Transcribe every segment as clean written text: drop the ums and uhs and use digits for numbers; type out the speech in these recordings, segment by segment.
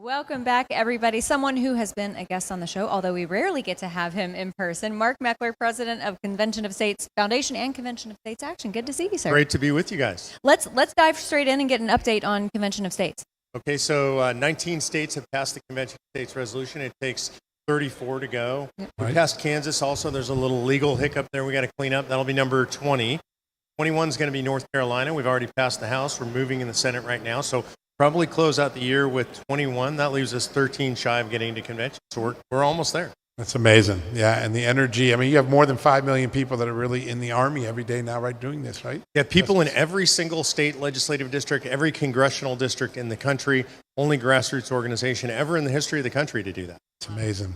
Welcome back, everybody. Someone who has been a guest on the show, although we rarely get to have him in person, Mark Meckler, president of Convention of States Foundation and Convention of States Action. Good to see you, sir. Great to be with you guys. Let's dive straight in and get an update on Convention of States. Okay, so 19 states have passed the Convention of States resolution. It takes 34 to go. Yep. We passed Kansas also. There's a little legal hiccup there we got to clean up. That'll be number 20. 21 is going to be North Carolina. We've already passed the House. We're moving in the Senate right now. So probably close out the year with 21. That leaves us 13 shy of getting to convention. So we're almost there. That's amazing. Yeah, and the energy. I mean, you have more than 5 million people that are really in the Army every day now, right, doing this, right? Yeah, people in every single state legislative district, every congressional district in the country, only grassroots organization ever in the history of the country to do that. It's amazing.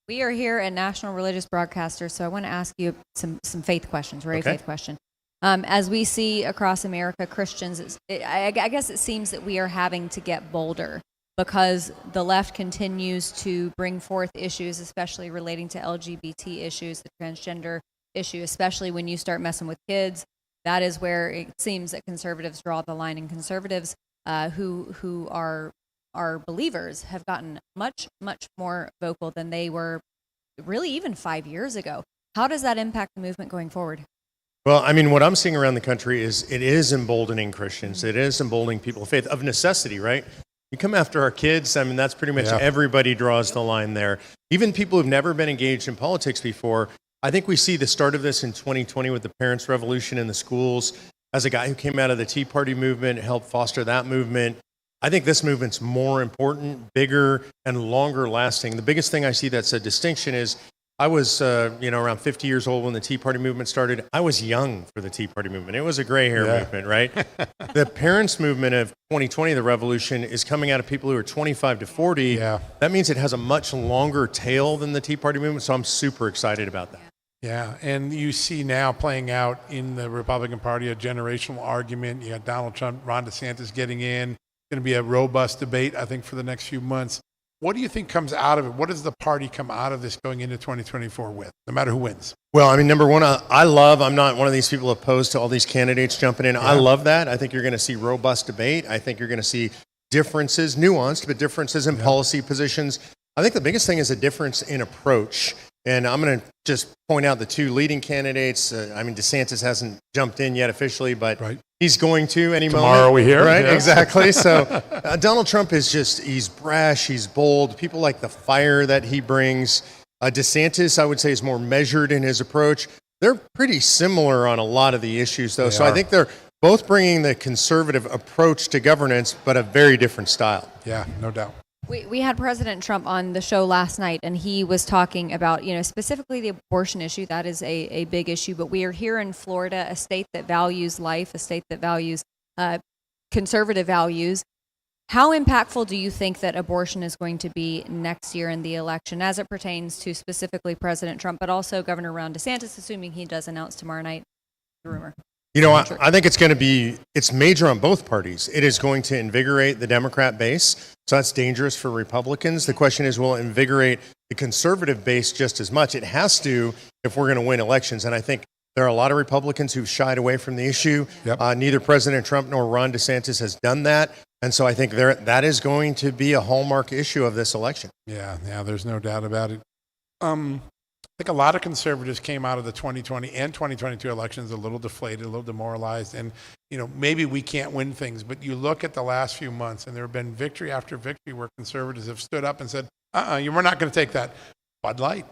We are here at National Religious Broadcasters, so I want to ask you some faith questions, faith question. As we see across America, Christians, I guess it seems that we are having to get bolder because the left continues to bring forth issues, especially relating to LGBT issues, the transgender issue, especially when you start messing with kids. That is where it seems that conservatives draw the line, and conservatives who are believers have gotten much more vocal than they were really even 5 years ago. How does that impact the movement going forward? Well, I mean, what I'm seeing around the country is it is emboldening Christians. It is emboldening people of faith, of necessity, right? You come after our kids, I mean, that's pretty much everybody draws the line there. Even people who've never been engaged in politics before. I think we see the start of this in 2020 with the parents' revolution in the schools. As a guy who came out of the Tea Party movement, helped foster that movement, I think this movement's more important, bigger, and longer lasting. The biggest thing I see that's a distinction is I was, around 50 years old when the Tea Party movement started. I was young for the Tea Party movement. It was a gray hair movement, right? The parents' movement of 2020, the revolution, is coming out of people who are 25 to 40. Yeah. That means it has a much longer tail than the Tea Party movement, so I'm super excited about that. Yeah, and you see now playing out in the Republican Party a generational argument. You got Donald Trump, Ron DeSantis getting in. It's going to be a robust debate, I think, for the next few months. What do you think comes out of it? What does the party come out of this going into 2024 with, no matter who wins? Well, I mean, number one, I'm not one of these people opposed to all these candidates jumping in. Yeah. I love that. I think you're going to see robust debate. I think you're going to see differences, nuanced, but differences in policy positions. I think the biggest thing is a difference in approach. And I'm going to just point out the two leading candidates. DeSantis hasn't jumped in yet officially, but he's going to any moment. Tomorrow we hear. Right, exactly. So Donald Trump is he's brash, he's bold. People like the fire that he brings. DeSantis, I would say, is more measured in his approach. They're pretty similar on a lot of the issues, though. I think they're both bringing the conservative approach to governance, but a very different style. Yeah, no doubt. We had President Trump on the show last night, and he was talking about, specifically the abortion issue. That is a big issue. But we are here in Florida, a state that values life, a state that values conservative values. How impactful do you think that abortion is going to be next year in the election as it pertains to specifically President Trump, but also Governor Ron DeSantis, assuming he does announce tomorrow night the rumor? I think it's major on both parties. It is going to invigorate the Democrat base, so that's dangerous for Republicans. The question is, will it invigorate the conservative base just as much? It has to if we're going to win elections, and I think there are a lot of Republicans who've shied away from the issue. Neither President Trump nor Ron DeSantis has done that, and so I think that is going to be a hallmark issue of this election. Yeah, there's no doubt about it. I think a lot of conservatives came out of the 2020 and 2022 elections a little deflated, a little demoralized, and maybe we can't win things. But you look at the last few months, and there have been victory after victory where conservatives have stood up and said, we're not going to take that. Bud Light.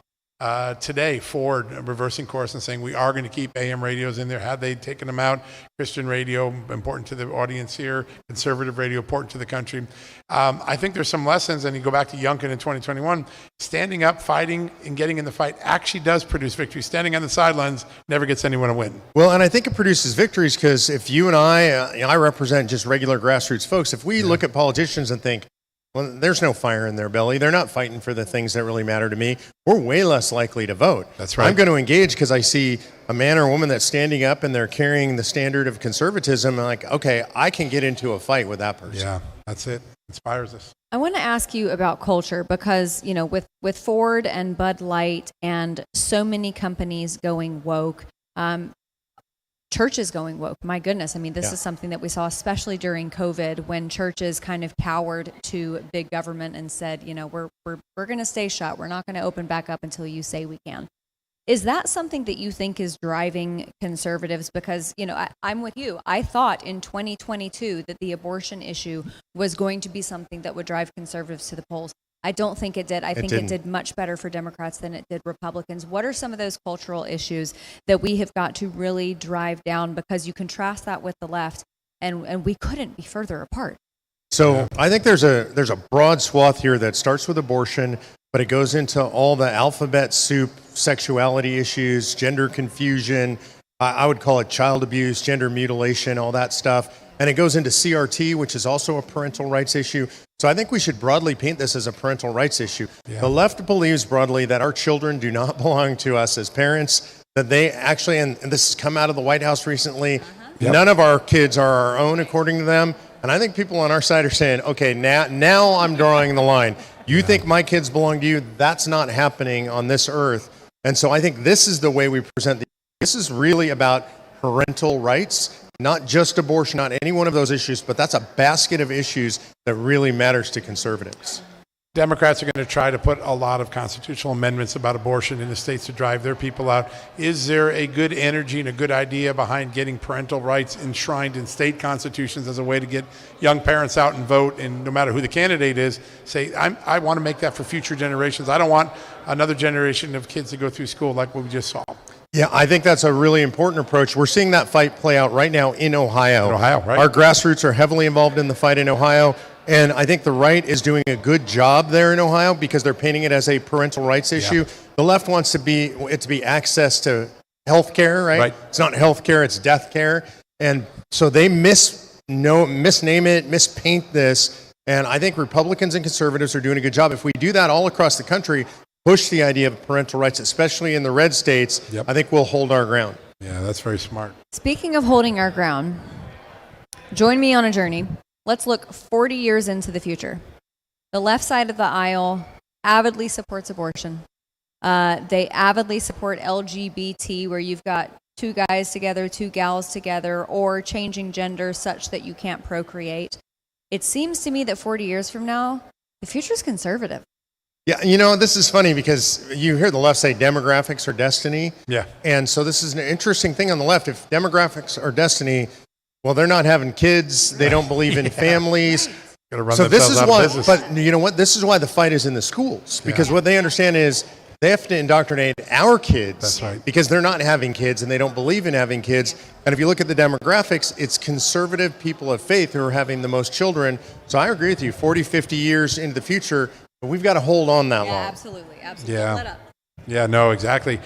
Today, Ford reversing course and saying we are going to keep AM radios in there. Had they taken them out, Christian radio, important to the audience here, conservative radio, important to the country. I think there's some lessons, and you go back to Youngkin in 2021, standing up, fighting, and getting in the fight actually does produce victory. Standing on the sidelines never gets anyone a win. Well, and I think it produces victories because if you and I represent just regular grassroots folks, if we look at politicians and think, well, there's no fire in their belly. They're not fighting for the things that really matter to me. We're way less likely to vote. That's right. I'm going to engage because I see a man or a woman that's standing up and they're carrying the standard of conservatism. And like, okay, I can get into a fight with that person. Yeah, that's it. Inspires us. I want to ask you about culture because, with Ford and Bud Light and so many companies going woke, churches going woke. My goodness. I mean, this Yeah. is something that we saw, especially during COVID, when churches kind of cowered to big government and said, we're going to stay shut. We're not going to open back up until you say we can. Is that something that you think is driving conservatives? Because, I'm with you. I thought in 2022 that the abortion issue was going to be something that would drive conservatives to the polls. I don't think it did. I think it did much better for Democrats than it did Republicans. What are some of those cultural issues that we have got to really drive down? Because you contrast that with the left, and we couldn't be further apart. So I think there's a broad swath here that starts with abortion, but it goes into all the alphabet soup, sexuality issues, gender confusion. I would call it child abuse, gender mutilation, all that stuff. And it goes into CRT, which is also a parental rights issue. So I think we should broadly paint this as a parental rights issue. Yeah. The left believes broadly that our children do not belong to us as parents, that they actually, and this has come out of the White House recently, none of our kids are our own according to them. And I think people on our side are saying, okay, now I'm drawing the line. You think my kids belong to you? That's not happening on this earth. And so I think this is the way we present this is really about parental rights, not just abortion, not any one of those issues, but that's a basket of issues that really matters to conservatives. Democrats are going to try to put a lot of constitutional amendments about abortion in the states to drive their people out. Is there a good energy and a good idea behind getting parental rights enshrined in state constitutions as a way to get young parents out and vote, and no matter who the candidate is, say, I want to make that for future generations. I don't want another generation of kids to go through school like what we just saw. Yeah, I think that's a really important approach. We're seeing that fight play out right now in Ohio. Right. Our grassroots are heavily involved in the fight in Ohio. And I think the right is doing a good job there in Ohio because they're painting it as a parental rights issue. The left wants it to be access to health care, right? It's not health care, it's death care. And so they misname it, mispaint this. And I think Republicans and conservatives are doing a good job. If we do that all across the country, push the idea of parental rights, especially in the red states, I think we'll hold our ground. Yeah, that's very smart. Speaking of holding our ground, join me on a journey. Let's look 40 years into the future. The left side of the aisle avidly supports abortion. They avidly support LGBT, where you've got two guys together, two gals together, or changing gender such that you can't procreate. It seems to me that 40 years from now, the future is conservative. Yeah, this is funny because you hear the left say demographics are destiny. Yeah. And so this is an interesting thing on the left. If demographics are destiny, well, they're not having kids. They don't believe in families. So this is why, but you know what? This is why the fight is in the schools, because what they understand is they have to indoctrinate our kids because they're not having kids and they don't believe in having kids. And if you look at the demographics, it's conservative people of faith who are having the most children. So I agree with you, 40, 50 years into the future, but we've got to hold on that long. Absolutely. Yeah. Let up. Yeah, no, exactly.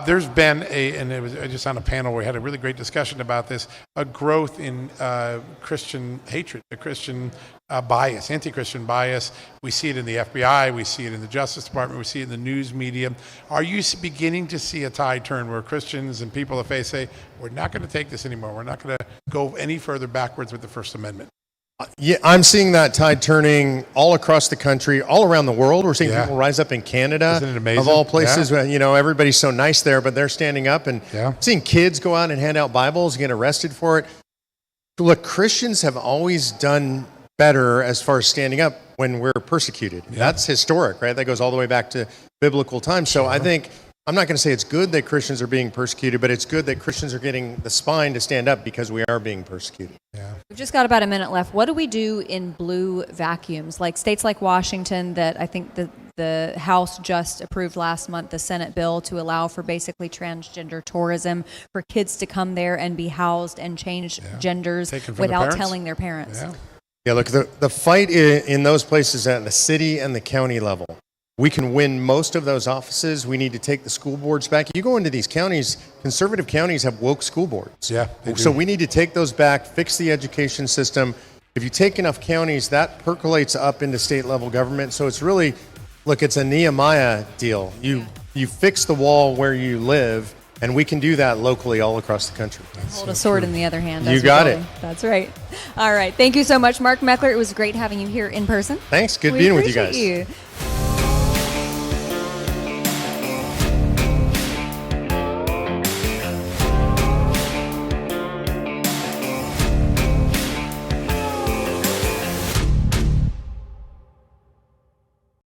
There's been and it was just on a panel where we had a really great discussion about this, a growth in Christian hatred, a Christian bias, anti-Christian bias. We see it in the FBI, we see it in the Justice Department, we see it in the news media. Are you beginning to see a tide turn where Christians and people of faith say, we're not going to take this anymore, we're not going to go any further backwards with the First Amendment? Yeah, I'm seeing that tide turning all across the country, all around the world. We're seeing people rise up in Canada, isn't it amazing? Of all places. Everybody's so nice there, but they're standing up and seeing kids go out and hand out Bibles, get arrested for it. Look, Christians have always done better as far as standing up when we're persecuted. That's historic, right? That goes all the way back to biblical times. So I think, I'm not going to say it's good that Christians are being persecuted, but it's good that Christians are getting the spine to stand up because we are being persecuted. Yeah. We've just got about a minute left. What do we do in blue vacuums? Like states like Washington, that I think the House just approved last month, the Senate bill to allow for basically transgender tourism, for kids to come there and be housed and change genders without telling their parents. Yeah, look, the fight in those places at the city and the county level, we can win most of those offices. We need to take the school boards back. You go into these counties, conservative counties have woke school boards. Yeah. So we need to take those back, fix the education system. If you take enough counties, that percolates up into state level government. So it's really, look, it's a Nehemiah deal. You fix the wall where you live, and we can do that locally all across the country. Hold a sword in the other hand. You got it. That's right. All right. Thank you so much, Mark Meckler. It was great having you here in person. Thanks. Good being with you guys. We appreciate you.